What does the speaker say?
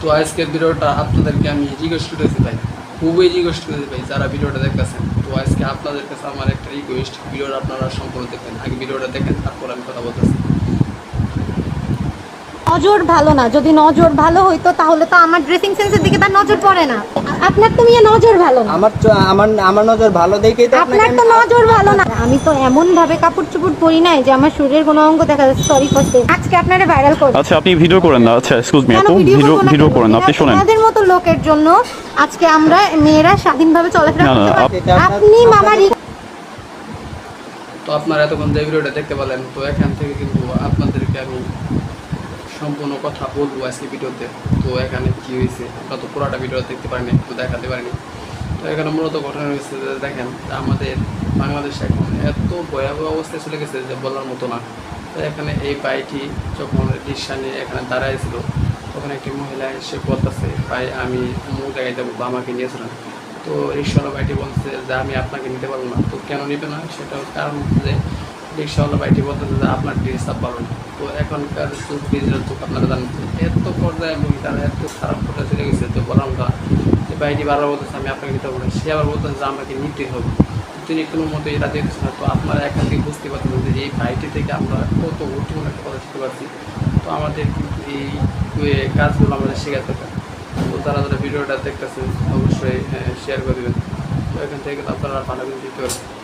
তো আজকের ভিডিওটা আপনাদেরকে আমি রিকোয়েস্ট করতেছি ভাই, খুবই রিকোয়েস্ট করতেছি ভাই যারা ভিডিওটা দেখতেছেন। তো আজকে আপনাদের কাছে আমার একটা রিকোয়েস্ট, ভিডিওটা আপনারা সম্পূর্ণ দেখবেন, আগে ভিডিওটা দেখেন তারপর আমি কথা বলতেছি। নজর ভালো না, যদি নজর ভালো হইতো তাহলে তো আমার ড্রেসিং সেন্সের দিকে তার নজর পড়ে না। আপনার তো মিয়া নজর ভালো না। আমার নজর ভালো দেখেই তো আপনার তো নজর ভালো না। আমি তো এমন ভাবে কাপড় চোপড় পরি নাই যে আমার শরীরের কোনো অঙ্গ দেখা যাচ্ছে। সরি করতে আজকে আপনারা ভাইরাল করব। আচ্ছা আপনি ভিডিও করেন না, আচ্ছা এক্সকিউজ মি আপু, ভিডিও করেন না, আপনি শুনেন। আপনাদের মতো লোকের জন্য আজকে আমরা মেয়েরা স্বাধীনভাবে চলাফেরা করতে পারি। আপনি মামারি তো আপনারা এতক্ষণ যে ভিডিওটা দেখতে পেলেন, তো এখান থেকে কিন্তু আপনাদেরকে আমি সম্পূর্ণ কথা বলবো আজকে ভিডিওতে। তো এখানে কী হয়েছে আমরা তো পুরোটা ভিডিও দেখতে পারিনি, একটু দেখাতে পারিনি। তো এখানে মূলত ঘটনা হয়েছে যে দেখেন আমাদের বাংলাদেশে এখন এত ভয়াবহ অবস্থায় চলে গেছে যে বলার মতো না। তো এখানে এই ভাইটি যখন রিক্সা নিয়ে এখানে দাঁড়াইছিল, তখন একটি মহিলা এসে বলতেছে ভাই আমি অমুক জায়গায় যাবো বা আমাকে নিয়েছিলেন। তো রিক্সাওয়ালা ভাইটি বলছে যে আমি আপনাকে নিতে পারবো না। তো কেন নিবে না সেটার কারণ যে রিক্সাওয়ালা ভাইটি বলতেছে যে আপনার ডিস্টার্ব ভালো না। তো এখনকার যুগ ডিজিটাল যুগ, আপনারা জানেন এত পর্যায়ে মহিলারা এত খারাপ পর্যায়ে চলে গেছে। তো বললাম না যে ভাইটি বারবার বলতেছে আমি আপনাকে নিতে পারবো না, সে আবার বলতেছে যে আমাকে নিতে হবে। তিনি কোনো মতো এরা দিতেছে না। তো আপনারা এখান থেকে বুঝতে পারছেন যে এই ভাইটি থেকে আমরা কত গুরুত্বপূর্ণ একটা কথা শিখতে পারছি। তো আমাদের কিন্তু এই কাজগুলো আমাদের শেখাতে হবে। তো যারা যারা ভিডিওটা দেখতেছেন অবশ্যই শেয়ার করে দেবেন। তো এখান থেকে আপনারা ভালো কিছু শিখতে পারবেন।